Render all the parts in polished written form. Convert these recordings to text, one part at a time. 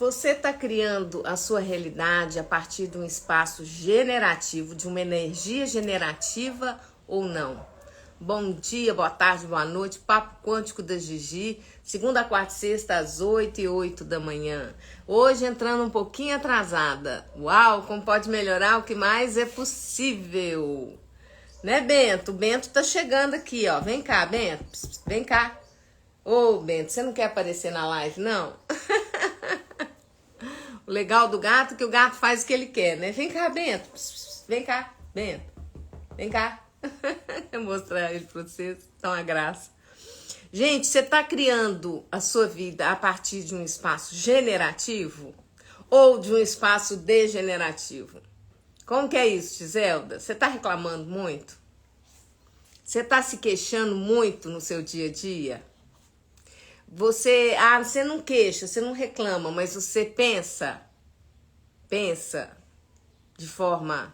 Você está criando a sua realidade a partir de um espaço generativo, de uma energia generativa ou não? Bom dia, boa tarde, boa noite. Papo Quântico da Gigi, segunda, quarta e sexta, às 8h08 da manhã. Hoje entrando um pouquinho atrasada. Uau, como pode melhorar? O que mais é possível? Né, Bento? O Bento tá chegando aqui, ó. Vem cá, Bento. Pss, pss, vem cá. Ô, Bento, você não quer aparecer na live, não? O legal do gato é que o gato faz o que ele quer, né? Vem cá, Bento. Pss, pss, vem cá, Bento. Vem cá. Eu vou mostrar ele pra vocês. Tá uma graça. Gente, você tá criando a sua vida a partir de um espaço generativo ou de um espaço degenerativo? Como que é isso, Giselda? Você tá reclamando muito? Você tá se queixando muito no seu dia a dia? Você não queixa, você não reclama, mas você pensa de forma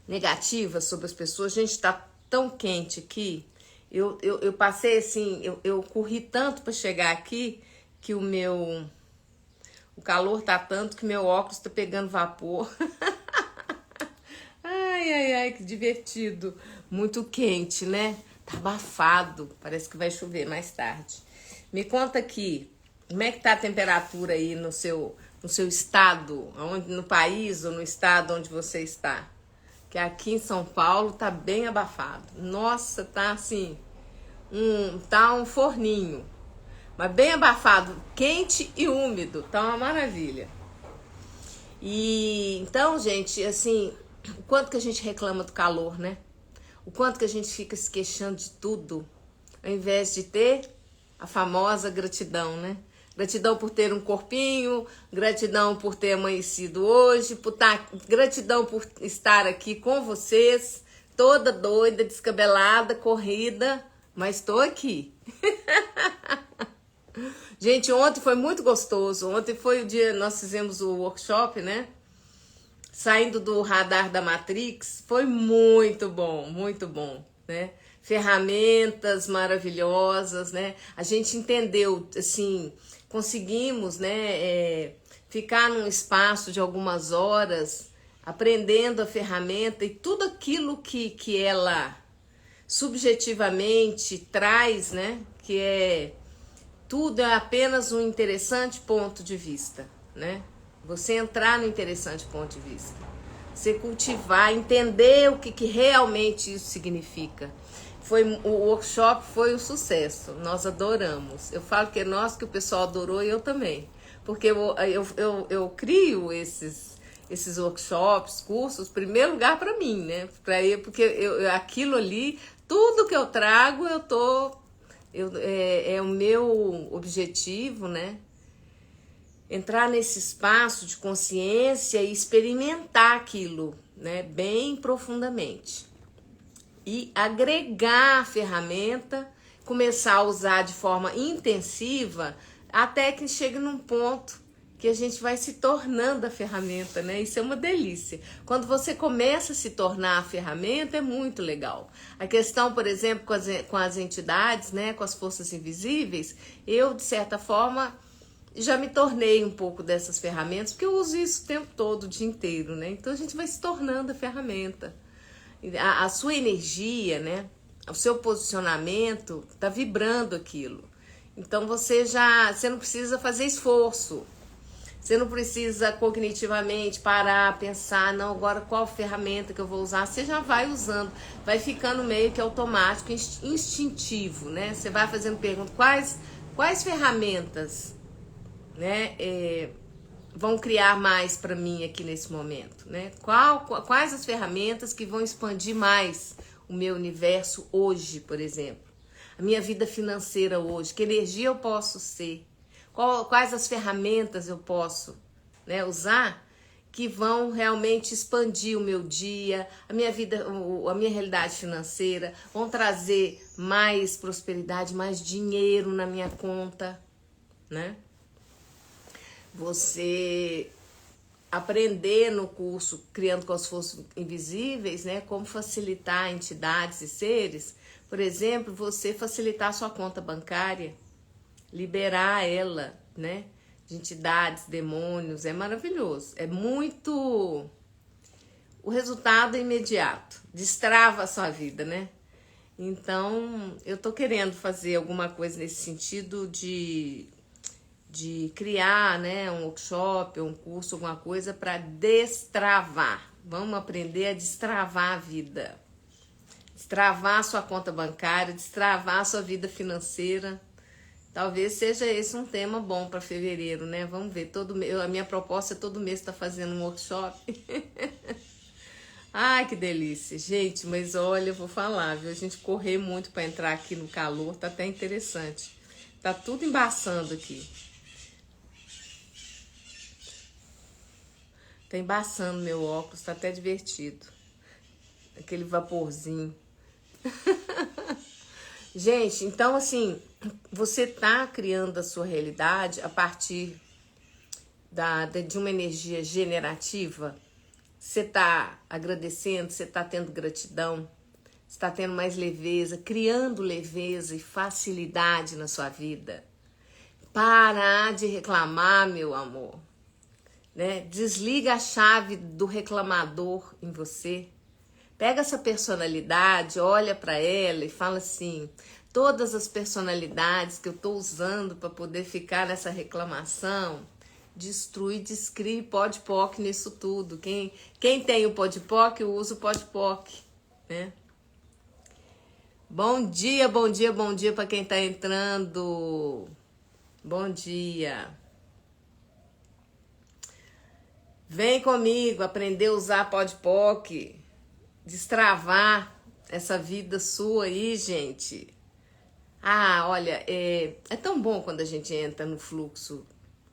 negativa sobre as pessoas. Gente, tá tão quente aqui. Eu passei assim, eu corri tanto para chegar aqui que o calor tá tanto que meu óculos tá pegando vapor. Ai, que divertido. Muito quente, né? Tá abafado. Parece que vai chover mais tarde. Me conta aqui, como é que tá a temperatura aí no seu estado, no país ou no estado onde você está? Que aqui em São Paulo tá bem abafado. Nossa, tá assim, tá um forninho. Mas bem abafado, quente e úmido, tá uma maravilha. E então, gente, assim, o quanto que a gente reclama do calor, né? O quanto que a gente fica se queixando de tudo, ao invés de ter a famosa gratidão, né? Gratidão por ter um corpinho, gratidão por ter amanhecido hoje, gratidão por estar aqui com vocês, toda doida, descabelada, corrida, mas tô aqui. Gente, ontem foi muito gostoso. Ontem foi o dia, nós fizemos o workshop, né? Saindo do radar da Matrix, foi muito bom, né? Ferramentas maravilhosas, né? A gente entendeu, assim, conseguimos, né, ficar num espaço de algumas horas, aprendendo a ferramenta e tudo aquilo que ela subjetivamente traz, né? Tudo é apenas um interessante ponto de vista, né? Você entrar no interessante ponto de vista. Você cultivar, entender o que realmente isso significa. O workshop foi um sucesso, nós adoramos. Eu falo que é nós, que o pessoal adorou e eu também. Porque eu crio esses workshops, cursos, em primeiro lugar para mim, né? Porque aquilo ali, tudo que eu trago, é o meu objetivo, né? Entrar nesse espaço de consciência e experimentar aquilo, né, bem profundamente. E agregar a ferramenta, começar a usar de forma intensiva, até que chegue num ponto que a gente vai se tornando a ferramenta, né? Isso é uma delícia. Quando você começa a se tornar a ferramenta, é muito legal. A questão, por exemplo, com as entidades, né, com as forças invisíveis, eu, de certa forma, já me tornei um pouco dessas ferramentas, porque eu uso isso o tempo todo, o dia inteiro, né? Então a gente vai se tornando a ferramenta. A sua energia, né? O seu posicionamento tá vibrando aquilo. Então você não precisa fazer esforço. Você não precisa cognitivamente parar, pensar, não, agora qual ferramenta que eu vou usar? Você já vai usando, vai ficando meio que automático, instintivo, né? Você vai fazendo perguntas, quais ferramentas, né, vão criar mais para mim aqui nesse momento, né? Quais as ferramentas que vão expandir mais o meu universo hoje, por exemplo? A minha vida financeira hoje, que energia eu posso ser? Quais as ferramentas eu posso, né, usar que vão realmente expandir o meu dia, a minha vida, a minha realidade financeira, vão trazer mais prosperidade, mais dinheiro na minha conta, né? Você aprender no curso Criando com as Forças Invisíveis, né, como facilitar entidades e seres, por exemplo, você facilitar a sua conta bancária, liberar ela, né, de entidades, demônios, é maravilhoso. É muito... O resultado é imediato, destrava a sua vida, né? Então, eu tô querendo fazer alguma coisa nesse sentido de criar, né, um workshop, um curso, alguma coisa para destravar. Vamos aprender a destravar a vida. Destravar a sua conta bancária, destravar a sua vida financeira. Talvez seja esse um tema bom para fevereiro, né? Vamos ver. A minha proposta é todo mês estar fazendo um workshop. Ai, que delícia. Gente, mas olha, eu vou falar, viu? A gente correr muito para entrar aqui no calor, tá até interessante. Tá tudo embaçando aqui. Tá embaçando meu óculos, tá até divertido. Aquele vaporzinho. Gente, então assim, você tá criando a sua realidade a partir de uma energia generativa. Você tá agradecendo, você tá tendo gratidão, você tá tendo mais leveza, criando leveza e facilidade na sua vida. Parar de reclamar, meu amor. Né? Desliga a chave do reclamador em você. Pega essa personalidade, olha para ela e fala assim: todas as personalidades que eu tô usando para poder ficar nessa reclamação, destrui, descreve podpoc nisso tudo. Quem tem o podpoc, usa o podpoc, né? Bom dia, bom dia, bom dia para quem tá entrando. Bom dia. Vem comigo aprender a usar podpoc, destravar essa vida sua aí, gente. Ah, olha, é tão bom quando a gente entra no fluxo,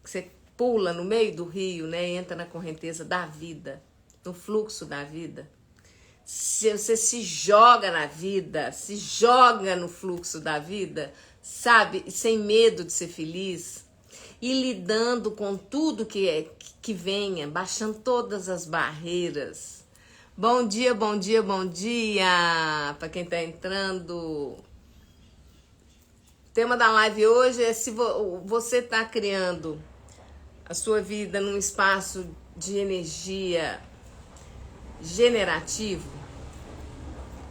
que você pula no meio do rio, né? Entra na correnteza da vida, no fluxo da vida. Você se joga na vida, se joga no fluxo da vida, sabe? Sem medo de ser feliz. E lidando com tudo que venha, baixando todas as barreiras. Bom dia, bom dia, bom dia para quem tá entrando. O tema da live hoje é se você tá criando a sua vida num espaço de energia generativo.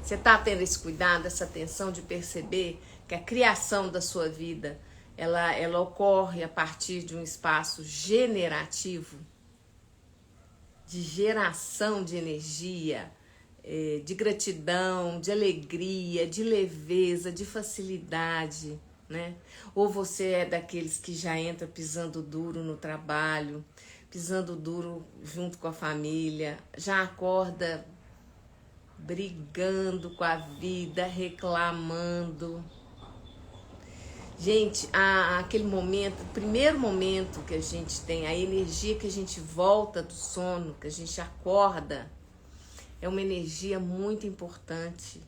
Você tá tendo esse cuidado, essa atenção de perceber que a criação da sua vida ela ocorre a partir de um espaço generativo, de geração de energia, de gratidão, de alegria, de leveza, de facilidade, né? Ou você é daqueles que já entra pisando duro no trabalho, pisando duro junto com a família, já acorda brigando com a vida, reclamando. Gente, aquele momento, o primeiro momento que a gente tem, a energia que a gente volta do sono, que a gente acorda, é uma energia muito importante.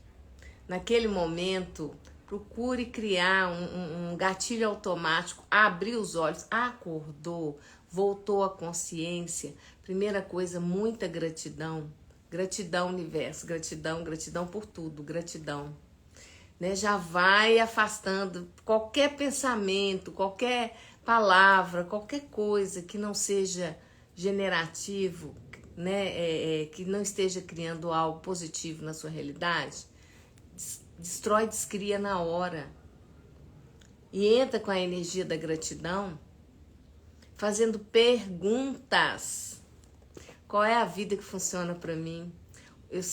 Naquele momento, procure criar um gatilho automático, abrir os olhos, acordou, voltou à consciência. Primeira coisa, muita gratidão. Gratidão, universo, gratidão, gratidão por tudo, gratidão. Né, já vai afastando qualquer pensamento, qualquer palavra, qualquer coisa que não seja generativo, né, que não esteja criando algo positivo na sua realidade. Destrói, descria na hora. E entra com a energia da gratidão, fazendo perguntas. Qual é a vida que funciona para mim?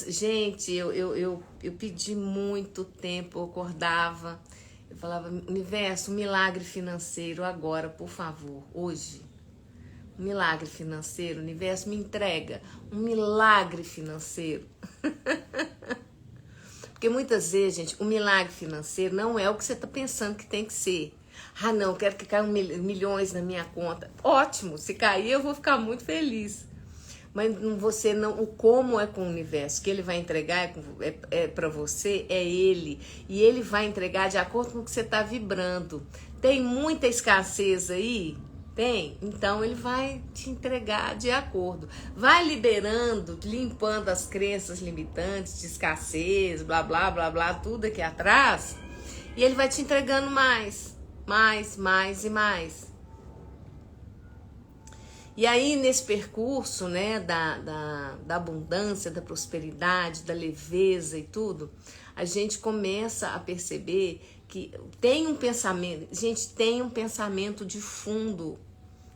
Gente, eu pedi muito tempo, eu acordava, eu falava: universo, um milagre financeiro agora, por favor, hoje. Um milagre financeiro, universo, me entrega um milagre financeiro. Porque muitas vezes, gente, o milagre financeiro não é o que você está pensando que tem que ser. Ah, não, eu quero que caiam milhões na minha conta. Ótimo, se cair eu vou ficar muito feliz. Mas você não, o como é com o universo, que ele vai entregar é para você, é ele. E ele vai entregar de acordo com o que você está vibrando. Tem muita escassez aí? Tem? Então ele vai te entregar de acordo. Vai liberando, limpando as crenças limitantes de escassez, blá, blá, blá, blá, tudo aqui atrás. E ele vai te entregando mais e mais. E aí, nesse percurso, né, da abundância, da prosperidade, da leveza e tudo, a gente começa a perceber que tem um pensamento, gente, tem um pensamento de fundo,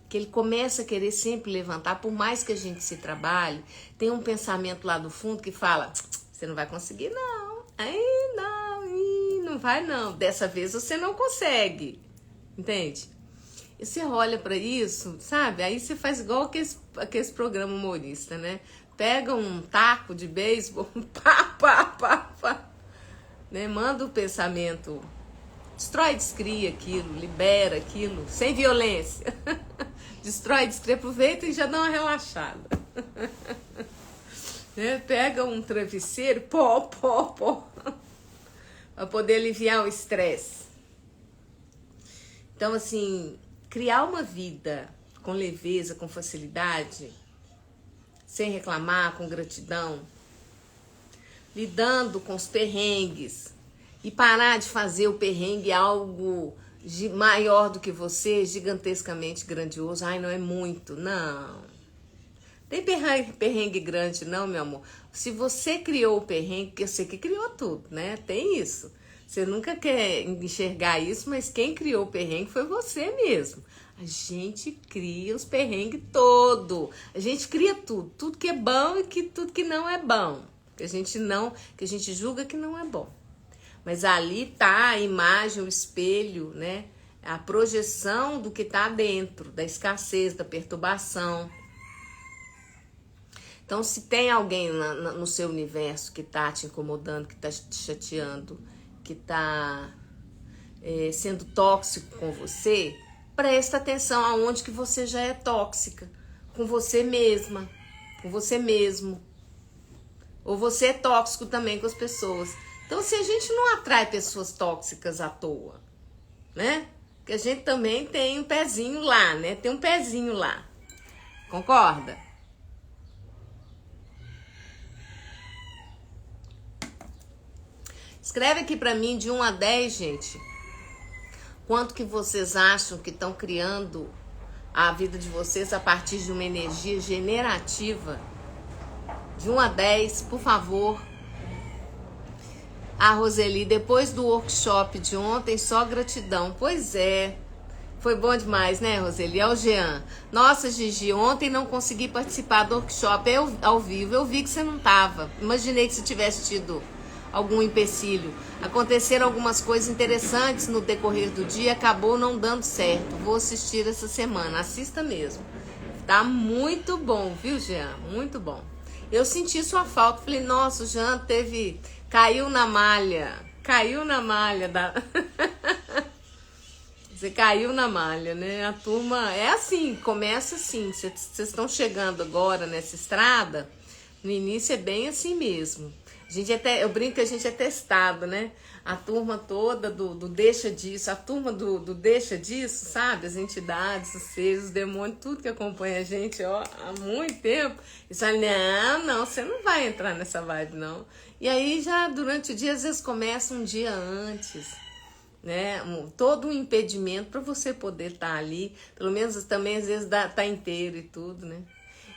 que ele começa a querer sempre levantar, por mais que a gente se trabalhe, tem um pensamento lá do fundo que fala, você não vai conseguir não, aí não vai não, dessa vez você não consegue, entende? E você olha pra isso, sabe? Aí você faz igual aqueles programa humorista, né? Pega um taco de beisebol, pá, né? Manda o pensamento, destrói, descria aquilo, libera aquilo, sem violência. Destrói, descria, aproveita e já dá uma relaxada. Né? Pega um travesseiro, pó, pra poder aliviar o estresse. Então, assim, criar uma vida com leveza, com facilidade, sem reclamar, com gratidão, lidando com os perrengues e parar de fazer o perrengue algo maior do que você, gigantescamente grandioso. Ai, não é muito. Não. Tem perrengue grande não, meu amor. Se você criou o perrengue, porque você que criou tudo, né? Tem isso. Você nunca quer enxergar isso, mas quem criou o perrengue foi você mesmo. A gente cria os perrengues todo. A gente cria tudo. Tudo que é bom e tudo que não é bom. Que a gente julga que não é bom. Mas ali tá a imagem, o espelho, né? A projeção do que tá dentro, da escassez, da perturbação. Então, se tem alguém no seu universo que tá te incomodando, que tá te chateando, que tá sendo tóxico com você, presta atenção aonde que você já é tóxica. Com você mesma, com você mesmo. Ou você é tóxico também com as pessoas. Então, se a gente não atrai pessoas tóxicas à toa, né? Porque a gente também tem um pezinho lá, né? Tem um pezinho lá. Concorda? Escreve aqui pra mim de 1 a 10, gente. Quanto que vocês acham que estão criando a vida de vocês a partir de uma energia generativa? De 1 a 10, por favor. A Roseli, depois do workshop de ontem, só gratidão. Pois é, foi bom demais, né, Roseli? É o Jean. Nossa, Gigi, ontem não consegui participar do workshop ao vivo. Eu vi que você não estava. Imaginei que você tivesse tido algum empecilho. Aconteceram algumas coisas interessantes no decorrer do dia, acabou não dando certo. Vou assistir essa semana. Assista mesmo. Tá muito bom, viu, Jean? Muito bom. Eu senti sua falta. Falei, nossa, o Jean caiu na malha da... Você caiu na malha, né? A turma é assim, começa assim. Vocês estão chegando agora nessa estrada, no início é bem assim mesmo. Eu brinco que a gente é testado, né? A turma toda do deixa disso, a turma do deixa disso, sabe? As entidades, os seres, os demônios, tudo que acompanha a gente, ó, há muito tempo. E fala, não, você não vai entrar nessa vibe, não. E aí já durante o dia, às vezes começa um dia antes, né? Todo um impedimento para você poder estar ali, pelo menos também às vezes tá inteiro e tudo, né?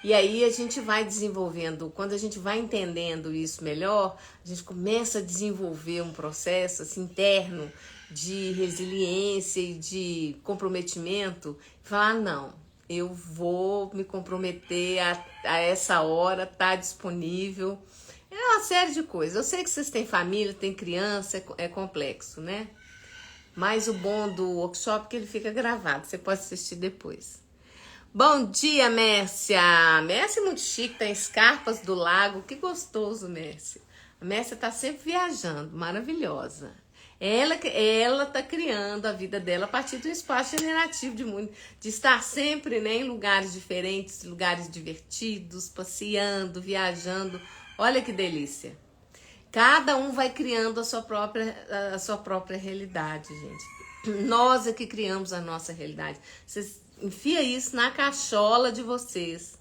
E aí a gente vai desenvolvendo, quando a gente vai entendendo isso melhor, a gente começa a desenvolver um processo assim, interno de resiliência e de comprometimento. Falar, não, eu vou me comprometer a essa hora, tá disponível. É uma série de coisas. Eu sei que vocês têm família, têm criança, é complexo, né? Mas o bom do workshop é que ele fica gravado, você pode assistir depois. Bom dia, Mércia. Mércia é muito chique, tá em Escarpas do Lago. Que gostoso, Mércia. A Mércia tá sempre viajando, maravilhosa. Ela tá criando a vida dela a partir do espaço generativo de estar sempre, né, em lugares diferentes, lugares divertidos, passeando, viajando. Olha que delícia. Cada um vai criando a sua própria realidade, gente. Nós é que criamos a nossa realidade. Vocês enfia isso na cachola de vocês.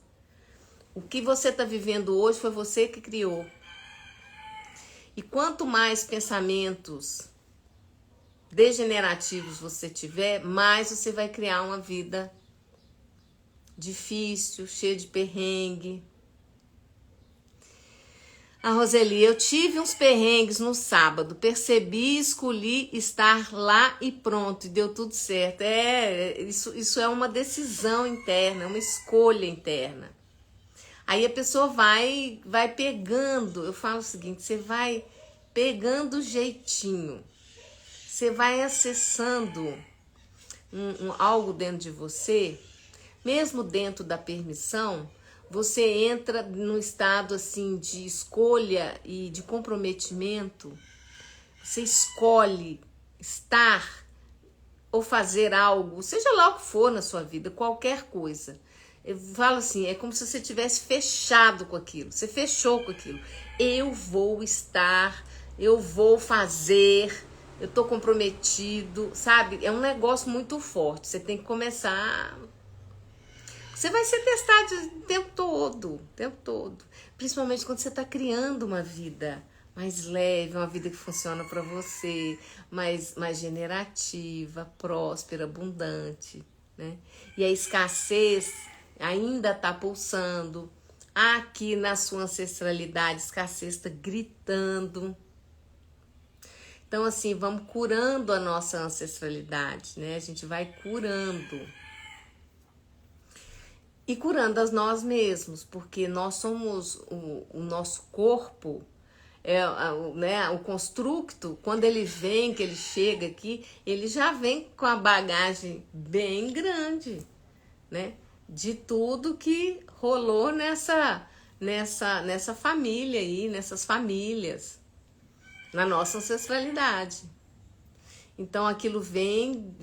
O que você está vivendo hoje foi você que criou. E quanto mais pensamentos degenerativos você tiver, mais você vai criar uma vida difícil, cheio de perrengue. A Roseli, eu tive uns perrengues no sábado, percebi, escolhi estar lá e pronto, e deu tudo certo. Isso é uma decisão interna, é uma escolha interna. Aí a pessoa vai pegando, eu falo o seguinte, você vai pegando o jeitinho, você vai acessando algo dentro de você, mesmo dentro da permissão, você entra num estado assim de escolha e de comprometimento. Você escolhe estar ou fazer algo, seja lá o que for na sua vida, qualquer coisa. Eu falo assim, é como se você tivesse fechado com aquilo. Você fechou com aquilo. Eu vou estar, eu vou fazer, eu tô comprometido, sabe? É um negócio muito forte. Você tem que começar. Você vai ser testado o tempo todo. Principalmente quando você está criando uma vida mais leve, uma vida que funciona para você, mais generativa, próspera, abundante, né? E a escassez ainda está pulsando. Aqui na sua ancestralidade, a escassez está gritando. Então, assim, vamos curando a nossa ancestralidade, né? A gente vai curando. E curando a nós mesmos, porque nós somos o nosso corpo, né, o construto, quando ele vem, que ele chega aqui, ele já vem com a bagagem bem grande, né? De tudo que rolou nessa família aí, nessas famílias, na nossa ancestralidade. Então aquilo vem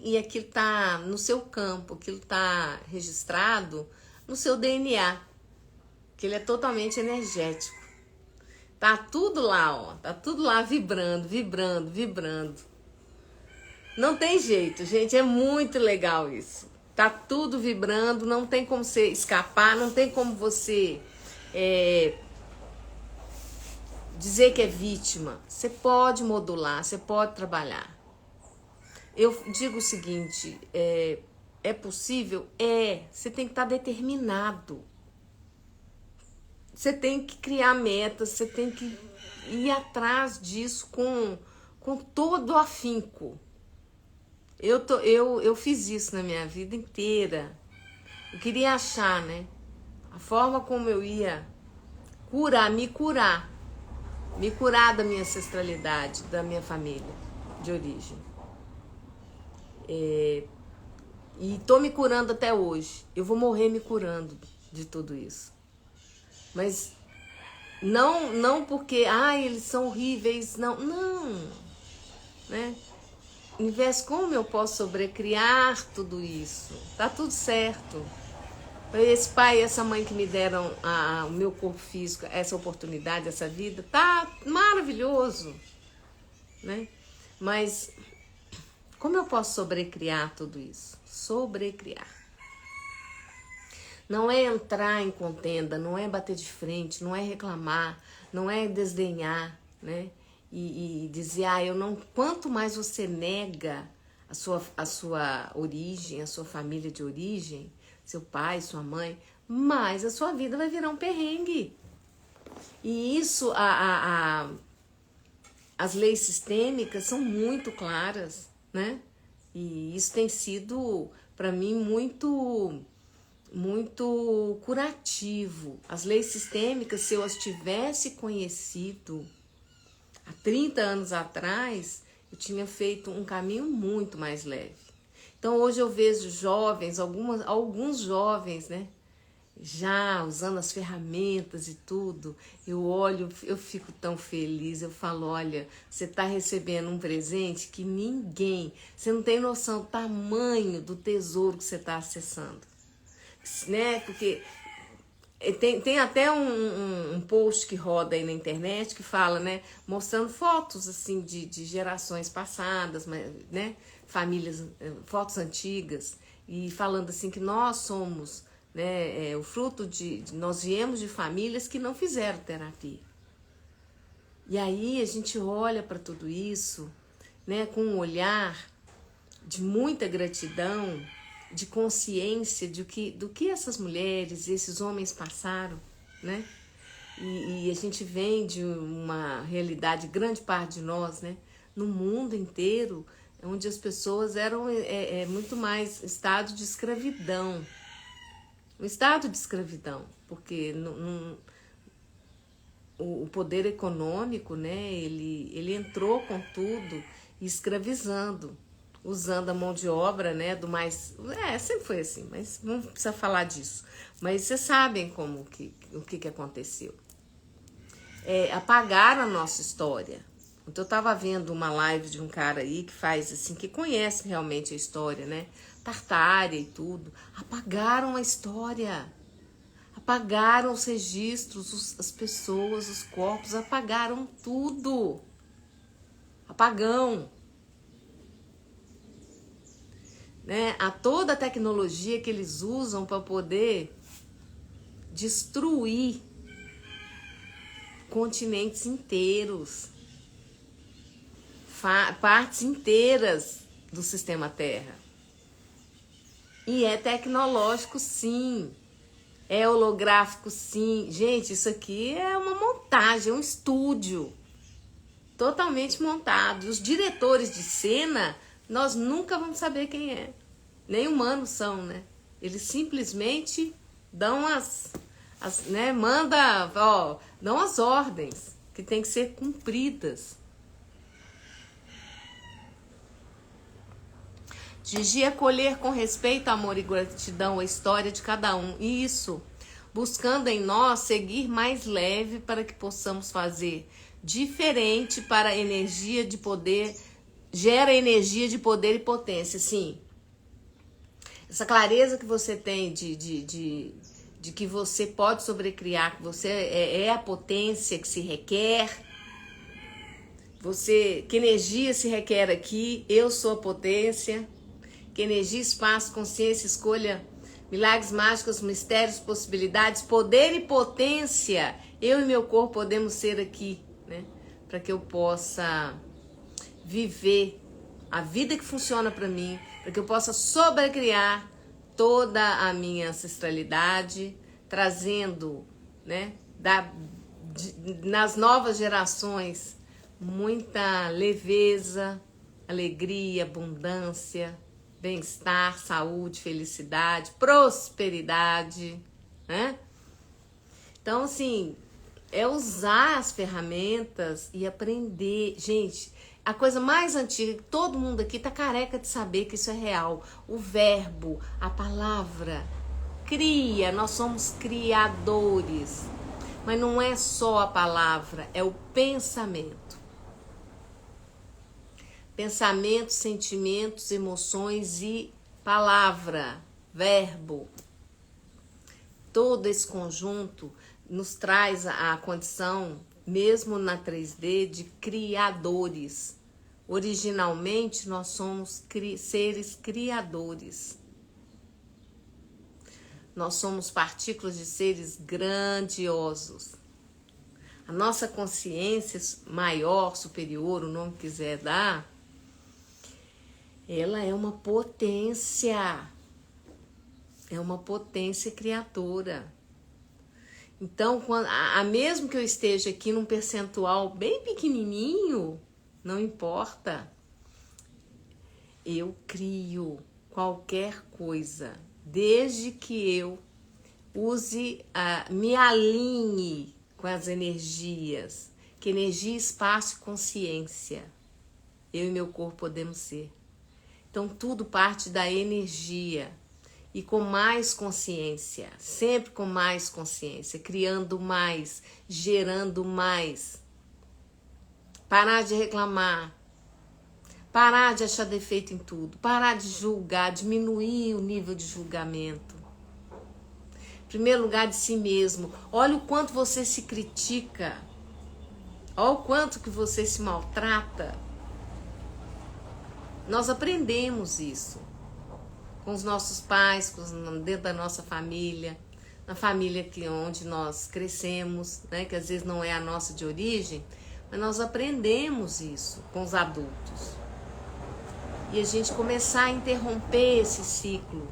e aquilo tá no seu campo, aquilo tá registrado no seu DNA, que ele é totalmente energético. Tá tudo lá, ó, tá tudo lá vibrando. Não tem jeito, gente, é muito legal isso. Tá tudo vibrando, não tem como você escapar, não tem como você dizer que é vítima. Você pode modular, você pode trabalhar. Eu digo o seguinte, é possível? Você tem que estar determinado. Você tem que criar metas, você tem que ir atrás disso com todo o afinco. Eu fiz isso na minha vida inteira. Eu queria achar, né? A forma como eu ia me curar da minha ancestralidade, da minha família de origem. E tô me curando até hoje. Eu vou morrer me curando de tudo isso. Mas não porque, eles são horríveis, não, né? Em vez como eu posso sobrecriar tudo isso? Tá tudo certo. Esse pai e essa mãe que me deram o meu corpo físico, essa oportunidade, essa vida, tá maravilhoso, né? Mas como eu posso sobrecriar tudo isso? Sobrecriar. Não é entrar em contenda, não é bater de frente, não é reclamar, não é desdenhar, né? E dizer, eu não. Quanto mais você nega a sua origem, a sua família de origem, seu pai, sua mãe, mais a sua vida vai virar um perrengue. E isso, as leis sistêmicas são muito claras, né? E isso tem sido, para mim, muito curativo. As leis sistêmicas, se eu as tivesse conhecido há 30 anos atrás, eu tinha feito um caminho muito mais leve. Então hoje eu vejo jovens, alguns jovens, né? Já usando as ferramentas e tudo, eu olho, eu fico tão feliz, eu falo, olha, você está recebendo um presente que você não tem noção do tamanho do tesouro que você está acessando, né? Porque tem até um post que roda aí na internet que fala, né, mostrando fotos assim de gerações passadas, né, famílias, fotos antigas, e falando assim que nós somos, né, o fruto nós viemos de famílias que não fizeram terapia. E aí a gente olha para tudo isso, né, com um olhar de muita gratidão de consciência do que essas mulheres, esses homens passaram, né? E a gente vem de uma realidade, grande parte de nós, né? No mundo inteiro, onde as pessoas eram muito mais estado de escravidão. Um estado de escravidão, porque o poder econômico, né? Ele entrou com tudo, escravizando, usando a mão de obra, né, do mais... sempre foi assim, mas não precisa falar disso. Mas vocês sabem o que aconteceu. Apagaram a nossa história. Então eu tava vendo uma live de um cara aí que faz assim, que conhece realmente a história, né? Tartária e tudo. Apagaram a história. Apagaram os registros, as pessoas, os corpos, apagaram tudo. Apagão. Né? A toda a tecnologia que eles usam para poder destruir continentes inteiros, partes inteiras do sistema Terra. E é tecnológico, sim. É holográfico, sim. Gente, isso aqui é uma montagem, é um estúdio totalmente montado. Os diretores de cena, nós nunca vamos saber quem é. Nem humanos são, né? Eles simplesmente dão né? Dão as ordens que tem que ser cumpridas. Gigi, acolher com respeito, amor e gratidão a história de cada um. Isso, buscando em nós seguir mais leve para que possamos fazer diferente para a energia de poder, gera energia de poder e potência, sim. Essa clareza que você tem de que você pode sobrecriar, que você é a potência que se requer, que energia se requer aqui, eu sou a potência. Que energia, espaço, consciência, escolha, milagres mágicos, mistérios, possibilidades, poder e potência, eu e meu corpo podemos ser aqui, né? Para que eu possa viver a vida que funciona para mim, para que eu possa sobrecriar toda a minha ancestralidade, trazendo, né, nas novas gerações muita leveza, alegria, abundância, bem-estar, saúde, felicidade, prosperidade, né? Então, assim, é usar as ferramentas e aprender. Gente, a coisa mais antiga, que todo mundo aqui tá careca de saber que isso é real. O verbo, a palavra, cria, nós somos criadores. Mas não é só a palavra, é o pensamento. Pensamentos, sentimentos, emoções e palavra, verbo. Todo esse conjunto nos traz a condição, mesmo na 3D, de criadores. Originalmente, nós somos seres criadores. Nós somos partículas de seres grandiosos. A nossa consciência maior, superior, o nome que quiser dar, ela é uma potência. É uma potência criadora. Então, mesmo que eu esteja aqui num percentual bem pequenininho, não importa. Eu crio qualquer coisa, desde que eu me alinhe com as energias, que energia, espaço e consciência, eu e meu corpo podemos ser. Então tudo parte da energia e com mais consciência, sempre com mais consciência, criando mais, gerando mais. Parar de reclamar, parar de achar defeito em tudo, parar de julgar, diminuir o nível de julgamento. Em primeiro lugar, de si mesmo. Olha o quanto você se critica. Olha o quanto que você se maltrata. Nós aprendemos isso com os nossos pais, dentro da nossa família, na família onde nós crescemos, né, que às vezes não é a nossa de origem, mas nós aprendemos isso com os adultos. e a gente começar a interromper esse ciclo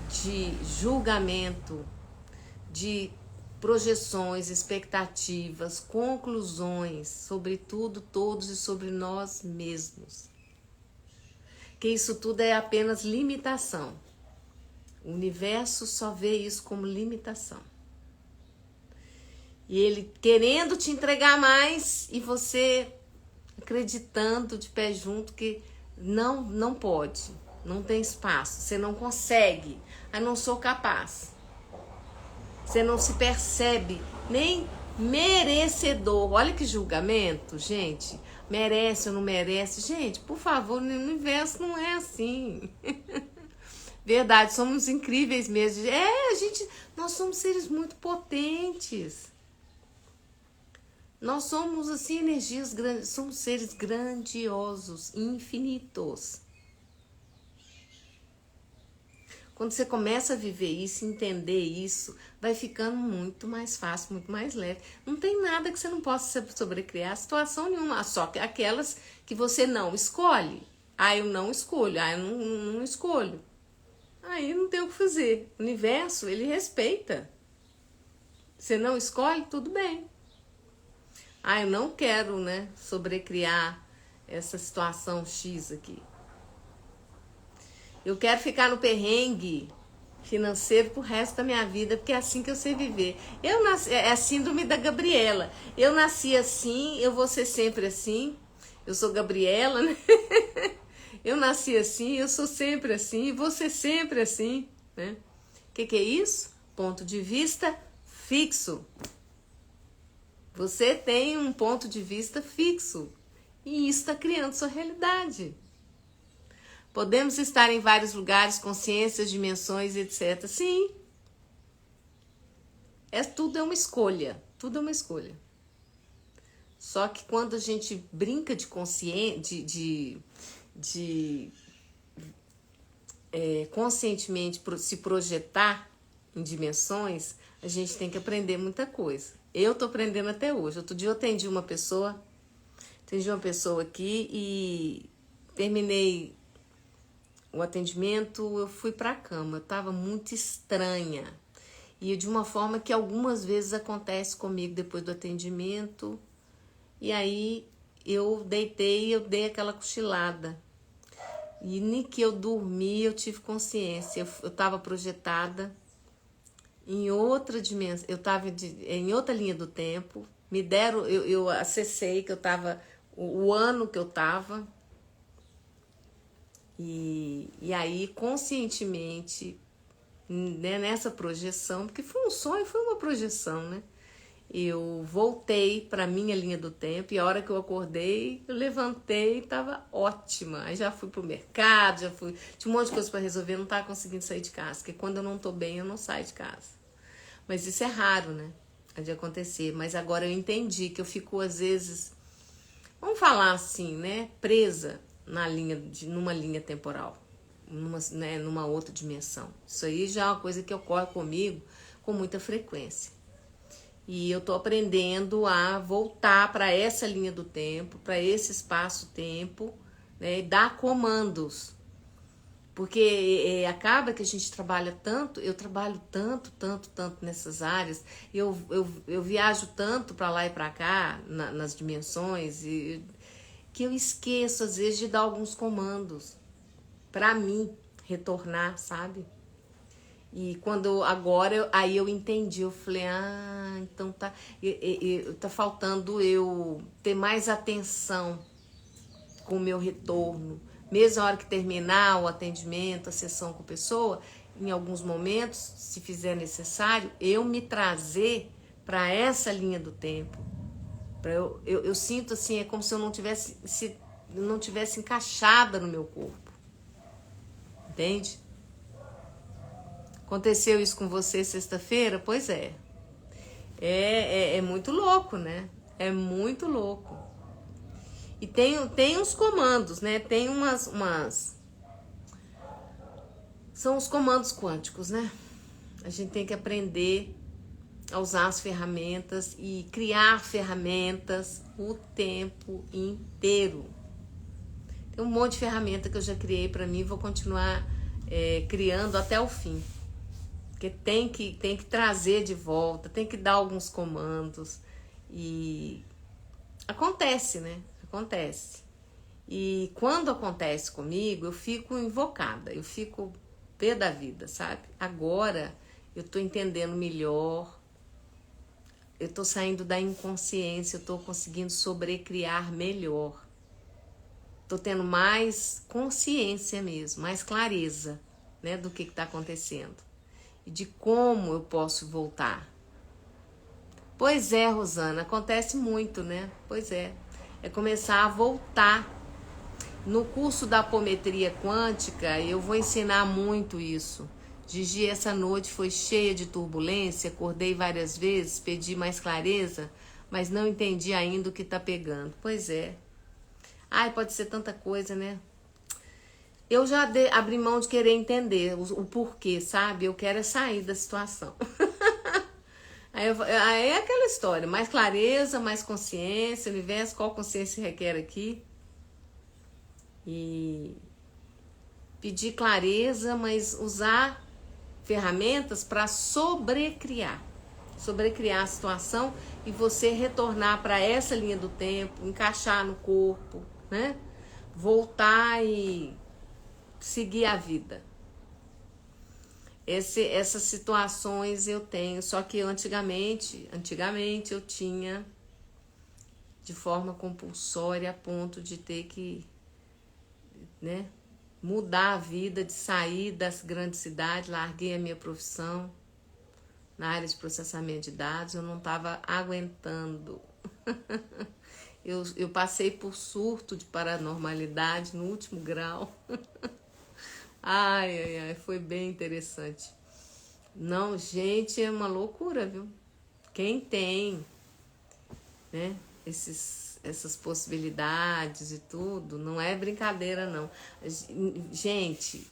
de julgamento, de projeções, expectativas, conclusões sobre tudo, todos e sobre nós mesmos. Que isso tudo é apenas limitação. O universo só vê isso como limitação. E ele querendo te entregar mais e você acreditando de pé junto que não pode, não tem espaço, você não consegue, eu não sou capaz. Você não se percebe nem merecedor. Olha que julgamento, gente. Merece ou não merece? Gente, por favor, no universo não é assim. Verdade, somos incríveis mesmo. Nós somos seres muito potentes. Nós somos assim energias grandes, somos seres grandiosos, infinitos. Quando você começa a viver isso, entender isso, vai ficando muito mais fácil, muito mais leve. Não tem nada que você não possa sobrecriar, situação nenhuma, só que aquelas que você não escolhe. Eu não escolho, eu não escolho. Aí não tem o que fazer. O universo, ele respeita. Você não escolhe, tudo bem. Eu não quero, sobrecriar essa situação X aqui. Eu quero ficar no perrengue financeiro pro resto da minha vida, porque é assim que eu sei viver. É a síndrome da Gabriela. Eu nasci assim, eu vou ser sempre assim. Eu sou Gabriela, né? Eu nasci assim, eu sou sempre assim, vou ser sempre assim, né? O que é isso? Ponto de vista fixo. Você tem um ponto de vista fixo. E isso está criando sua realidade. Podemos estar em vários lugares, consciências, dimensões, etc. Sim. Tudo é uma escolha. Tudo é uma escolha. Só que quando a gente brinca de conscientemente se projetar em dimensões, a gente tem que aprender muita coisa. Eu tô aprendendo até hoje. Outro dia eu atendi uma pessoa aqui e terminei o atendimento, eu fui pra cama, eu tava muito estranha. E de uma forma que algumas vezes acontece comigo depois do atendimento. E aí eu deitei e eu dei aquela cochilada. E nem que eu dormi, eu tive consciência. Eu tava projetada em outra dimensão, eu tava em outra linha do tempo. Me deram, eu acessei que eu tava, o ano que eu tava. E aí, conscientemente, nessa projeção, porque foi um sonho, foi uma projeção, né? Eu voltei para minha linha do tempo e a hora que eu acordei, eu levantei e tava ótima. Aí já fui pro mercado, tinha um monte de coisa para resolver, não tava conseguindo sair de casa, porque quando eu não tô bem, eu não saio de casa. Mas isso é raro, né? De acontecer. Mas agora eu entendi que eu fico, às vezes, vamos falar assim, né? Presa numa linha temporal, numa outra dimensão. Isso aí já é uma coisa que ocorre comigo com muita frequência. E eu tô aprendendo a voltar para essa linha do tempo, para esse espaço-tempo, né? E dar comandos. Porque acaba que a gente trabalha tanto, eu trabalho tanto nessas áreas, eu viajo tanto para lá e para cá, nas dimensões, que eu esqueço às vezes de dar alguns comandos para mim retornar, sabe? E quando aí eu entendi, eu falei, então tá faltando eu ter mais atenção com o meu retorno. Mesmo na hora que terminar o atendimento, a sessão com a pessoa, em alguns momentos, se fizer necessário, eu me trazer para essa linha do tempo. Eu sinto assim, é como se eu não tivesse encaixada no meu corpo. Entende? Aconteceu isso com você sexta-feira? Pois é. É muito louco, né? É muito louco. E tem uns comandos, né? Tem são os comandos quânticos, né? A gente tem que aprender a usar as ferramentas e criar ferramentas o tempo inteiro. Tem um monte de ferramenta que eu já criei para mim e vou continuar criando até o fim. Porque tem que trazer de volta, tem que dar alguns comandos. E acontece, né? Acontece. E quando acontece comigo, eu fico invocada, eu fico pé da vida, sabe? Agora eu tô entendendo melhor, eu tô saindo da inconsciência, eu tô conseguindo sobrecriar melhor. Tô tendo mais consciência mesmo, mais clareza, né, do que tá acontecendo e de como eu posso voltar. Pois é, Rosana, acontece muito, né? Pois é. É começar a voltar. No curso da apometria quântica, eu vou ensinar muito isso. Gigi, essa noite foi cheia de turbulência, acordei várias vezes, pedi mais clareza, mas não entendi ainda o que tá pegando. Pois é. Ai, pode ser tanta coisa, né? Eu já abri mão de querer entender o porquê, sabe? Eu quero é sair da situação. Aí é aquela história, mais clareza, mais consciência, universo, qual consciência requer aqui? E pedir clareza, mas usar ferramentas para sobrecriar a situação e você retornar para essa linha do tempo, encaixar no corpo, né? Voltar e seguir a vida. Essas situações eu tenho, só que antigamente eu tinha de forma compulsória a ponto de ter que, né, mudar a vida, de sair das grandes cidades, larguei a minha profissão na área de processamento de dados, eu não estava aguentando. Eu passei por surto de paranormalidade no último grau. Ai, foi bem interessante. Não, gente, é uma loucura, viu? Quem tem, né, essas possibilidades e tudo, não é brincadeira, não. Gente,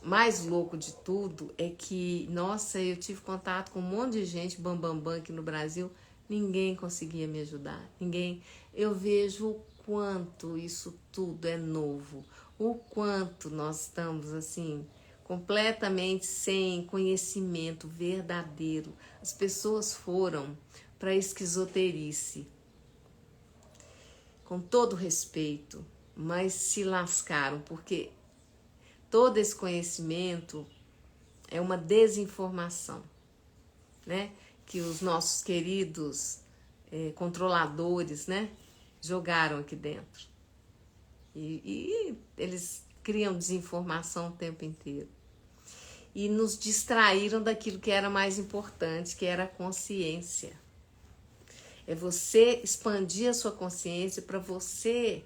mais louco de tudo é que, nossa, eu tive contato com um monte de gente, bam, aqui no Brasil, ninguém conseguia me ajudar, ninguém. Eu vejo o quanto isso tudo é novo, o quanto nós estamos, assim, completamente sem conhecimento verdadeiro. As pessoas foram para a esquizoterice, com todo respeito, mas se lascaram, porque todo esse conhecimento é uma desinformação, né? Que os nossos queridos controladores, né, jogaram aqui dentro. E eles criam desinformação o tempo inteiro. E nos distraíram daquilo que era mais importante, que era a consciência. É você expandir a sua consciência para você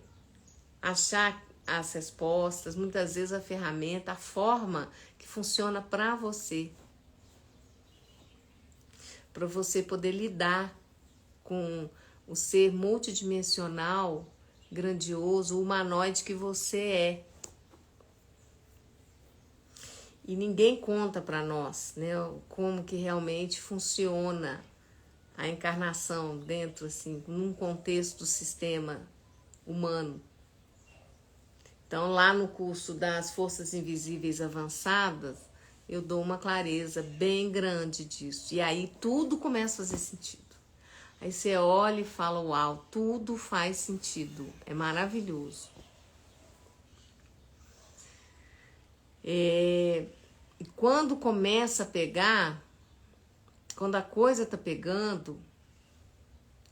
achar as respostas, muitas vezes a ferramenta, a forma que funciona para você poder lidar com o ser multidimensional, grandioso, humanoide que você é. E ninguém conta para nós, né, como que realmente funciona a encarnação dentro, assim, num contexto do sistema humano. Então, lá no curso das Forças Invisíveis Avançadas, eu dou uma clareza bem grande disso. E aí tudo começa a fazer sentido. Aí você olha e fala, uau, tudo faz sentido. É maravilhoso. E quando começa a pegar, quando a coisa tá pegando,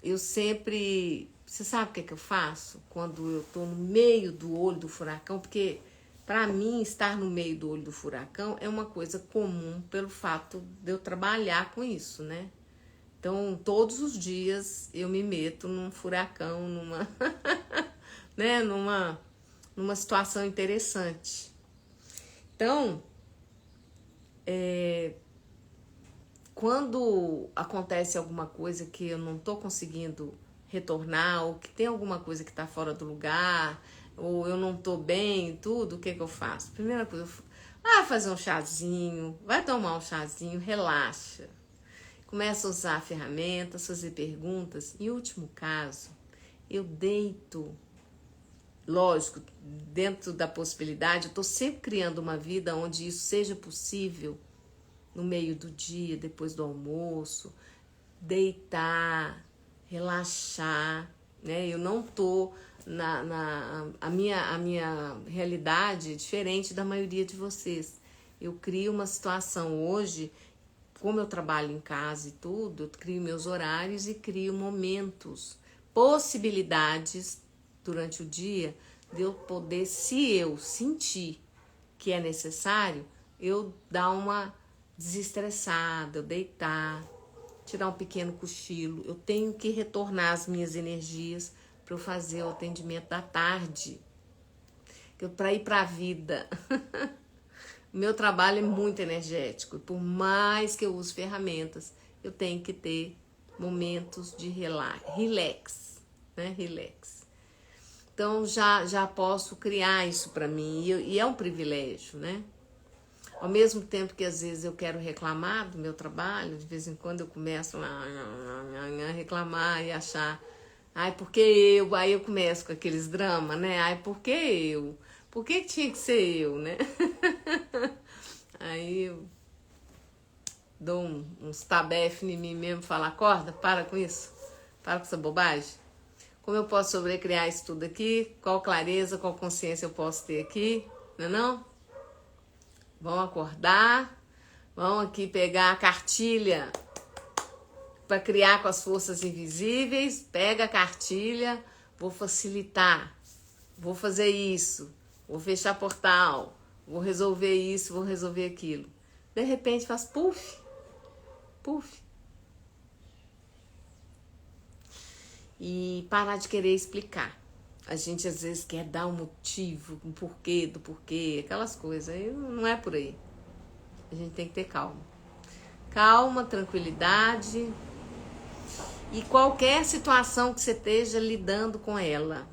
eu sempre... Você sabe o que é que eu faço? Quando eu tô no meio do olho do furacão, porque para mim estar no meio do olho do furacão é uma coisa comum pelo fato de eu trabalhar com isso, né? Então, todos os dias eu me meto num furacão, né, numa situação interessante. Então, quando acontece alguma coisa que eu não tô conseguindo retornar, ou que tem alguma coisa que tá fora do lugar, ou eu não tô bem e tudo, o que que eu faço? Primeira coisa, fazer um chazinho, vai tomar um chazinho, relaxa. Começa a usar ferramentas, fazer perguntas. Em último caso, eu deito lógico, dentro da possibilidade, eu tô sempre criando uma vida onde isso seja possível, no meio do dia, depois do almoço, deitar, relaxar, né? Eu não tô a minha realidade é diferente da maioria de vocês. Eu crio uma situação hoje, como eu trabalho em casa e tudo, eu crio meus horários e crio momentos, possibilidades durante o dia de eu poder, se eu sentir que é necessário, eu dar uma desestressada, eu deitar, tirar um pequeno cochilo. Eu tenho que retornar as minhas energias para eu fazer o atendimento da tarde, para ir para a vida. O meu trabalho é muito energético, e por mais que eu use ferramentas, eu tenho que ter momentos de relax, né? Relax. Então já posso criar isso para mim, e é um privilégio, né? Ao mesmo tempo que às vezes eu quero reclamar do meu trabalho, de vez em quando eu começo a reclamar e achar, ai, por que eu? Aí eu começo com aqueles dramas, né? Ai, por que eu? Por que tinha que ser eu, né? Aí eu dou uns tabef em mim mesmo e falo, acorda, para com isso, para com essa bobagem. Como eu posso sobrecriar isso tudo aqui? Qual clareza, qual consciência eu posso ter aqui? Não é não? Vão acordar, vão aqui pegar a cartilha para criar com as forças invisíveis, pega a cartilha, vou facilitar, vou fazer isso, vou fechar portal, vou resolver isso, vou resolver aquilo. De repente faz puff, puff. E parar de querer explicar. A gente às vezes quer dar um motivo, um porquê do porquê, aquelas coisas. Aí não é por aí. A gente tem que ter calma. Calma, tranquilidade. E qualquer situação que você esteja lidando com ela.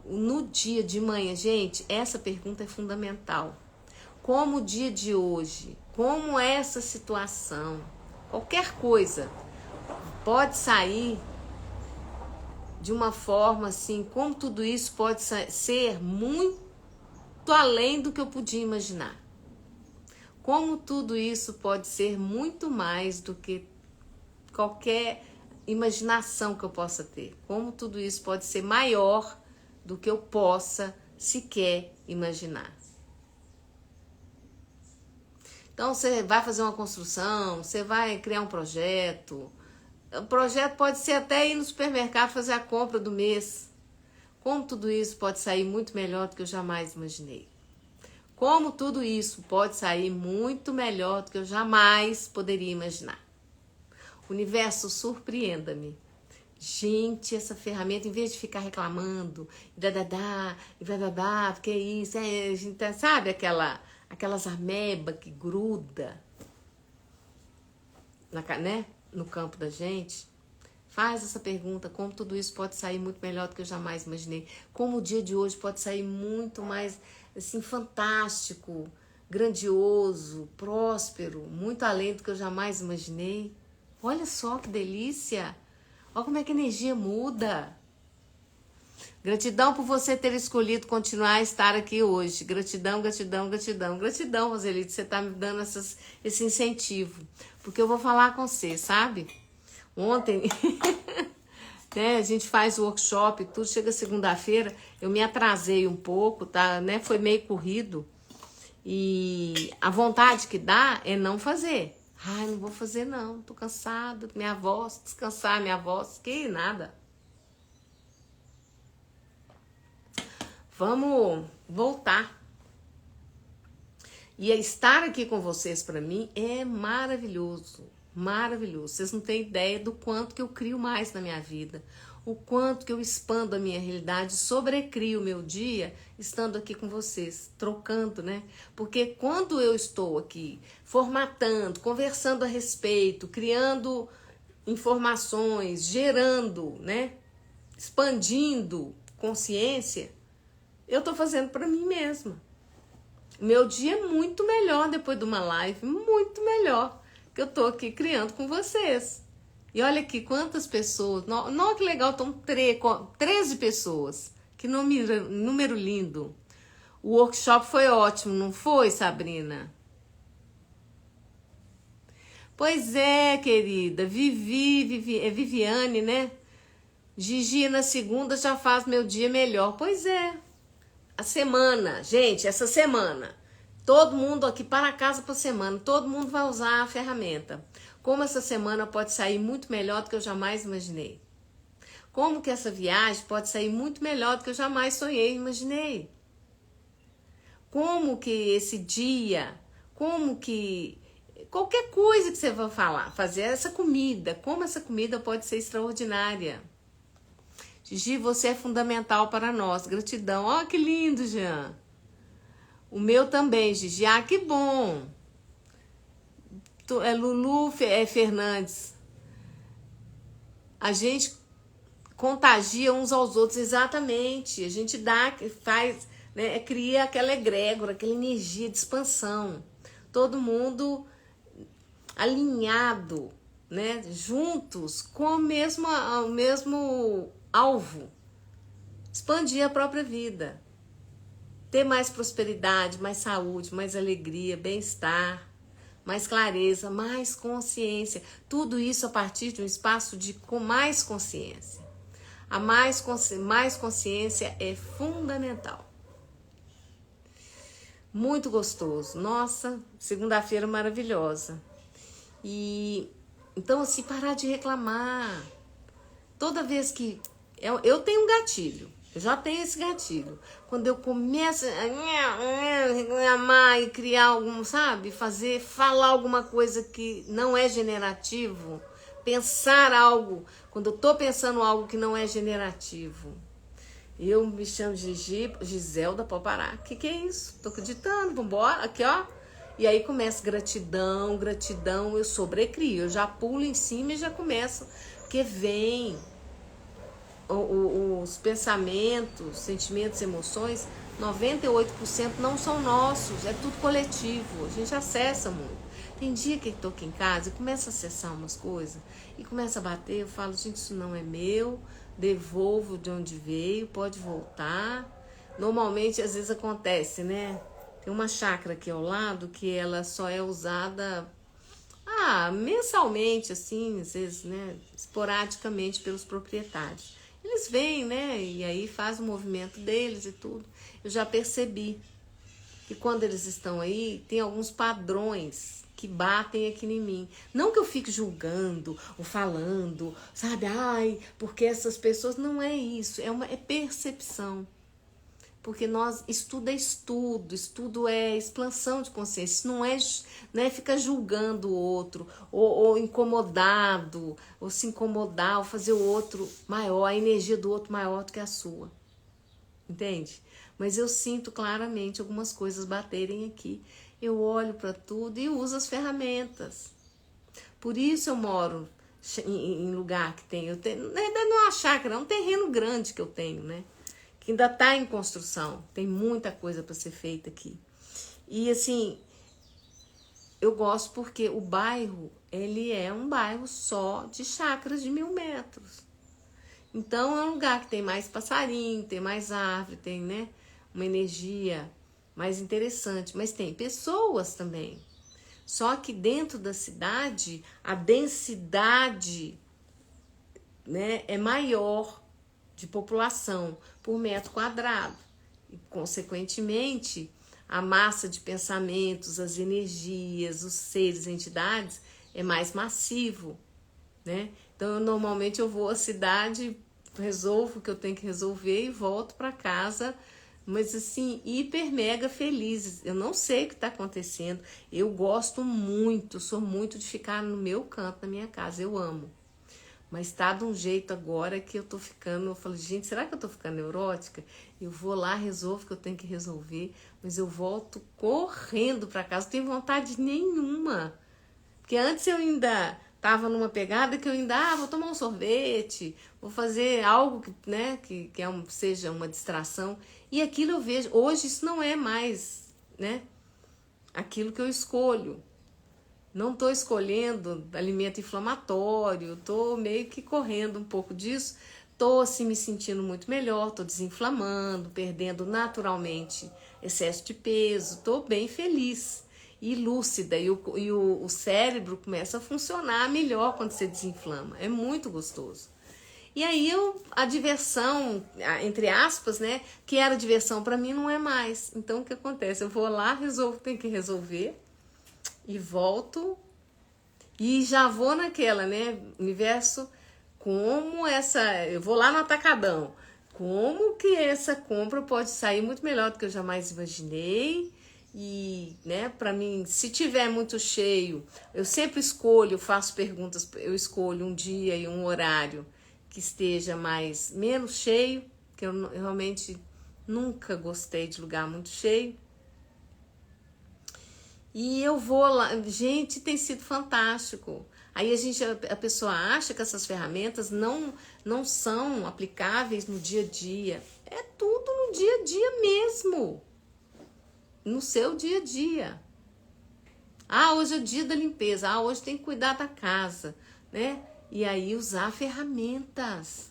No dia de manhã, gente, essa pergunta é fundamental. Como o dia de hoje, como essa situação, qualquer coisa pode sair de uma forma assim, como tudo isso pode ser muito além do que eu podia imaginar. Como tudo isso pode ser muito mais do que qualquer imaginação que eu possa ter. Como tudo isso pode ser maior do que eu possa sequer imaginar. Então você vai fazer uma construção, você vai criar um projeto. O projeto pode ser até ir no supermercado fazer a compra do mês. Como tudo isso pode sair muito melhor do que eu jamais imaginei. Como tudo isso pode sair muito melhor do que eu jamais poderia imaginar. Universo, surpreenda-me. Gente, essa ferramenta, em vez de ficar reclamando, porque isso, a gente sabe aquelas ameba que gruda, né? No campo da gente, faz essa pergunta, como tudo isso pode sair muito melhor do que eu jamais imaginei, como o dia de hoje pode sair muito mais assim, fantástico, grandioso, próspero, muito além do que eu jamais imaginei. Olha só que delícia, olha como é que a energia muda. Gratidão por você ter escolhido continuar a estar aqui hoje. Gratidão, gratidão, gratidão. Gratidão, Roselito, você tá me dando esse incentivo. Porque eu vou falar com você, sabe? Ontem, né, a gente faz o workshop, tudo, chega segunda-feira, eu me atrasei um pouco, tá, né? Foi meio corrido. E a vontade que dá é não fazer. Ai, não vou fazer não, tô cansada, minha voz, descansar minha voz, que nada. Vamos voltar. E estar aqui com vocês para mim é maravilhoso, maravilhoso. Vocês não têm ideia do quanto que eu crio mais na minha vida, o quanto que eu expando a minha realidade, sobrecrio o meu dia estando aqui com vocês, trocando, né? Porque quando eu estou aqui formatando, conversando a respeito, criando informações, gerando, né? Expandindo consciência, eu tô fazendo para mim mesma. Meu dia é muito melhor depois de uma live, muito melhor, que eu tô aqui criando com vocês. E olha aqui quantas pessoas, não que legal, estão 13 pessoas Que número lindo. O workshop foi ótimo, não foi, Sabrina? Pois é, querida. É Viviane, né? Gigi, na segunda já faz meu dia melhor. Pois é. A semana, gente, essa semana. Todo mundo aqui para casa por semana. Todo mundo vai usar a ferramenta. Como essa semana pode sair muito melhor do que eu jamais imaginei. Como que essa viagem pode sair muito melhor do que eu jamais sonhei e imaginei. Como que esse dia, como que qualquer coisa que você vai fazer essa comida, como essa comida pode ser extraordinária. Gigi, você é fundamental para nós. Gratidão. Ó, que lindo, Jean. O meu também, Gigi. Ah, que bom. Lulu Fernandes. A gente contagia uns aos outros, exatamente. A gente faz, né, cria aquela egrégora, aquela energia de expansão. Todo mundo alinhado, né, juntos, com o mesmo alvo. Expandir a própria vida. Ter mais prosperidade, mais saúde, mais alegria, bem-estar, mais clareza, mais consciência. Tudo isso a partir de um espaço com mais consciência. A mais consciência é fundamental. Muito gostoso. Nossa, segunda-feira maravilhosa. E então, assim, parar de reclamar. Toda vez que eu tenho um gatilho, eu já tenho esse gatilho. Quando eu começo a reclamar e criar algum, sabe, falar alguma coisa que não é generativo, pensar algo, quando eu tô pensando algo que não é generativo, eu me chamo Giselda, pode parar. Que é isso? Tô acreditando, vambora, aqui ó. E aí começa gratidão, eu sobrecrio, eu já pulo em cima e já começo, porque vem os pensamentos, sentimentos, emoções, 98% não são nossos, é tudo coletivo, a gente acessa muito. Tem dia que eu tô aqui em casa e começa a acessar umas coisas e começa a bater, eu falo, gente, isso não é meu, devolvo de onde veio, pode voltar. Normalmente, às vezes acontece, né? Tem uma chácara aqui ao lado que ela só é usada mensalmente, assim, às vezes, né? Esporadicamente pelos proprietários. Eles vêm, né? E aí faz o movimento deles e tudo. Eu já percebi que quando eles estão aí, tem alguns padrões que batem aqui em mim. Não que eu fique julgando ou falando, sabe? Ai, porque essas pessoas... Não é isso, é percepção. Porque estudo é expansão de consciência. Isso não é ficar julgando o outro, ou incomodado, ou se incomodar, ou fazer o outro maior, a energia do outro maior do que a sua. Entende? Mas eu sinto claramente algumas coisas baterem aqui. Eu olho para tudo e uso as ferramentas. Por isso eu moro em lugar que tem... ainda não é uma chácara, é um terreno grande que eu tenho, né? Que ainda está em construção, tem muita coisa para ser feita aqui. E assim, eu gosto porque o bairro, ele é um bairro só de chácaras de 1000 metros. Então é um lugar que tem mais passarinho, tem mais árvore, tem, né, uma energia mais interessante, mas tem pessoas também. Só que dentro da cidade, a densidade, né, é maior de população por metro quadrado. E, consequentemente, a massa de pensamentos, as energias, os seres, entidades, é mais massivo, né? Então, normalmente eu vou à cidade, resolvo o que eu tenho que resolver e volto para casa, mas assim, hiper mega feliz. Eu não sei o que está acontecendo. Eu gosto muito, sou muito de ficar no meu canto, na minha casa. Eu amo. Mas tá de um jeito agora que eu tô ficando... Eu falo, gente, será que eu tô ficando neurótica? Eu vou lá, resolvo o que eu tenho que resolver, mas eu volto correndo pra casa. Não tenho vontade nenhuma. Porque antes eu ainda tava numa pegada que eu ainda... vou tomar um sorvete, vou fazer algo que, né, que seja uma distração. E aquilo eu vejo... Hoje isso não é mais, né, aquilo que eu escolho. Não estou escolhendo alimento inflamatório, estou meio que correndo um pouco disso tô assim me sentindo muito melhor, tô desinflamando, perdendo naturalmente excesso de peso, tô bem feliz e lúcida, e o cérebro começa a funcionar melhor quando você desinflama, é muito gostoso. E aí a diversão, entre aspas, né, que era diversão para mim, não é mais. Então o que acontece? Eu vou lá, resolvo, tenho que resolver, e volto, e já vou naquela, né, universo, como essa, eu vou lá no atacadão, como que essa compra pode sair muito melhor do que eu jamais imaginei. E, né, para mim, se tiver muito cheio, eu sempre escolho, faço perguntas, eu escolho um dia e um horário que esteja menos cheio, que eu realmente nunca gostei de lugar muito cheio. E eu vou lá, gente, tem sido fantástico. Aí a pessoa acha que essas ferramentas não são aplicáveis no dia a dia. É tudo no dia a dia mesmo. No seu dia a dia. Ah, hoje é o dia da limpeza. Ah, hoje tem que cuidar da casa, né? E aí usar ferramentas.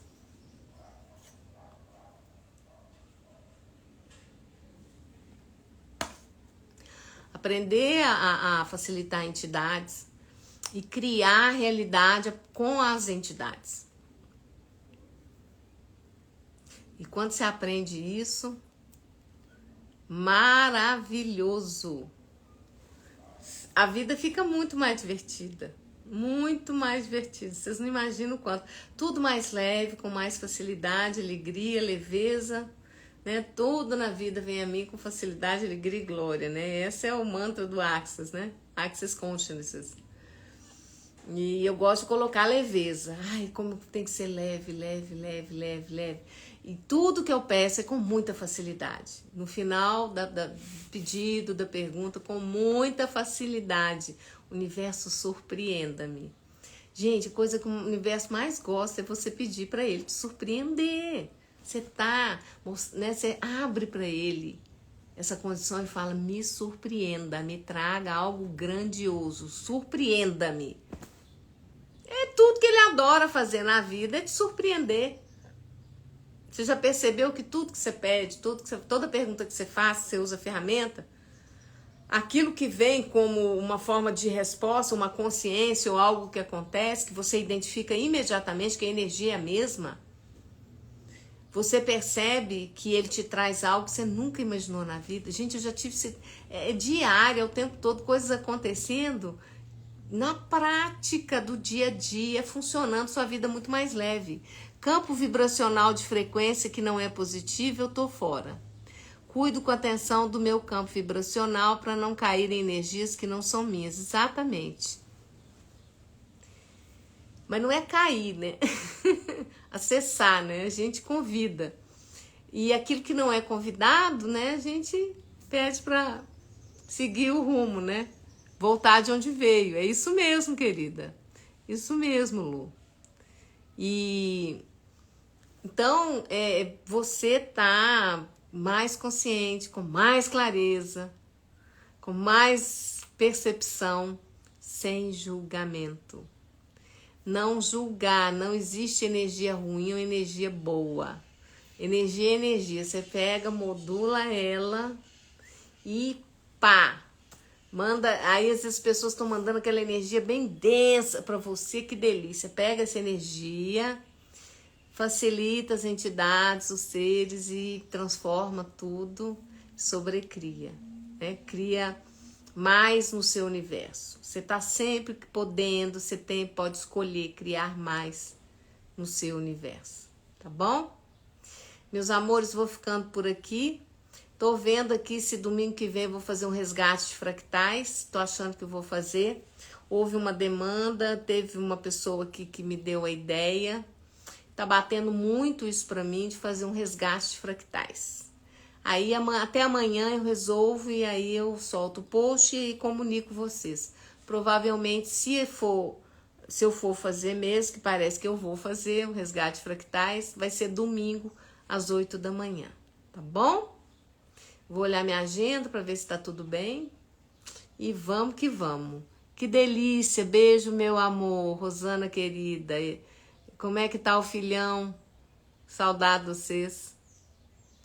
Aprender a facilitar entidades e criar realidade com as entidades. E quando você aprende isso, maravilhoso. A vida fica muito mais divertida. Muito mais divertida. Vocês não imaginam o quanto. Tudo mais leve, com mais facilidade, alegria, leveza. Né? Tudo na vida vem a mim com facilidade, alegria e glória. Né? Esse é o mantra do Access, né? Access Consciousness. E eu gosto de colocar leveza. Ai, como tem que ser leve, leve, leve, leve, leve. E tudo que eu peço é com muita facilidade. No final do pedido, da pergunta, com muita facilidade. O universo surpreenda-me. Gente, a coisa que o universo mais gosta é você pedir para ele te surpreender. Você né, você abre para ele essa condição e fala: me surpreenda, me traga algo grandioso, surpreenda-me. É tudo que ele adora fazer na vida, é te surpreender. Você já percebeu que tudo que você pede, toda pergunta que você faz, você usa ferramenta? Aquilo que vem como uma forma de resposta, uma consciência ou algo que acontece, que você identifica imediatamente que a energia é a mesma, você percebe que ele te traz algo que você nunca imaginou na vida. Gente, eu já tive diário, o tempo todo, coisas acontecendo na prática do dia a dia, funcionando, sua vida muito mais leve. Campo vibracional de frequência que não é positivo, eu tô fora. Cuido com atenção do meu campo vibracional para não cair em energias que não são minhas. Exatamente. Mas não é cair, né? Acessar, né? A gente convida. E aquilo que não é convidado, né? A gente pede para seguir o rumo, né? Voltar de onde veio. É isso mesmo, querida. Isso mesmo, Lu. E então, você tá mais consciente, com mais clareza, com mais percepção, sem julgamento. Não julgar, não existe energia ruim ou energia boa. Energia é energia. Você pega, modula ela e pá! Manda, aí essas pessoas estão mandando aquela energia bem densa para você, que delícia. Pega essa energia, facilita as entidades, os seres e transforma tudo, sobrecria, né? Cria mais no seu universo. Você está sempre podendo, pode escolher criar mais no seu universo, tá bom? Meus amores, vou ficando por aqui. Tô vendo aqui se domingo que vem eu vou fazer um resgate de fractais. Tô achando que eu vou fazer. Houve uma demanda, teve uma pessoa aqui que me deu a ideia. Tá batendo muito isso pra mim de fazer um resgate de fractais. Aí até amanhã eu resolvo e aí eu solto o post e comunico vocês. Provavelmente, se eu for fazer mesmo, que parece que eu vou fazer o resgate de fractais, vai ser domingo às 8 da manhã, tá bom? Vou olhar minha agenda para ver se tá tudo bem. E vamos que vamos. Que delícia. Beijo, meu amor. Rosana querida. Como é que tá o filhão? Saudade de vocês.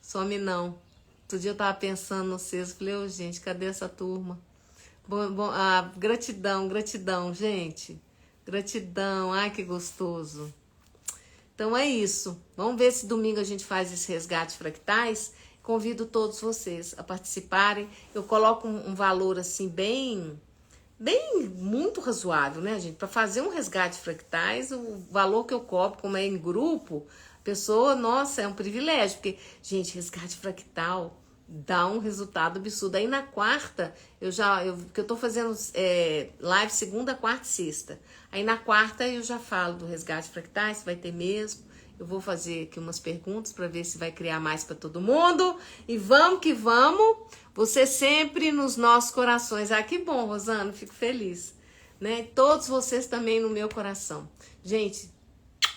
Some não. Outro dia eu tava pensando em vocês. Falei, ô, gente, cadê essa turma? Gratidão, gratidão, gente. Gratidão. Ai, que gostoso. Então é isso. Vamos ver se domingo a gente faz esse resgate fractais. Convido todos vocês a participarem. Eu coloco um valor assim bem muito razoável, né, gente? Para fazer um resgate fractais, o valor que eu cobro, como é em grupo, pessoa, nossa, é um privilégio, porque, gente, resgate fractal dá um resultado absurdo. Aí na quarta, porque eu tô fazendo live segunda, quarta e sexta. Aí na quarta eu já falo do resgate fractais, vai ter mesmo. Eu vou fazer aqui umas perguntas para ver se vai criar mais para todo mundo. E vamos que vamos. Você sempre nos nossos corações. Ah, que bom, Rosana, fico feliz. Né? Todos vocês também no meu coração. Gente,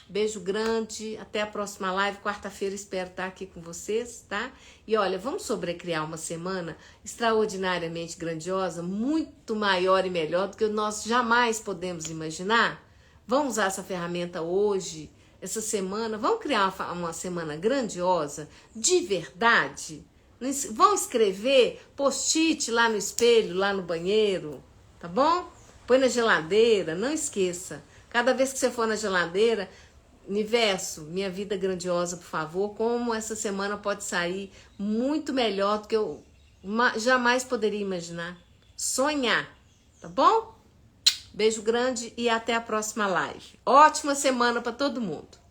beijo grande. Até a próxima live. Quarta-feira espero estar aqui com vocês, tá? E olha, vamos sobrecriar uma semana extraordinariamente grandiosa, muito maior e melhor do que nós jamais podemos imaginar. Vamos usar essa ferramenta hoje, essa semana. Vamos criar uma semana grandiosa, de verdade. Vão escrever post-it lá no espelho, lá no banheiro, tá bom? Põe na geladeira, não esqueça. Cada vez que você for na geladeira, universo, minha vida grandiosa, por favor, como essa semana pode sair muito melhor do que eu jamais poderia imaginar. Sonhar, tá bom? Beijo grande e até a próxima live. Ótima semana para todo mundo.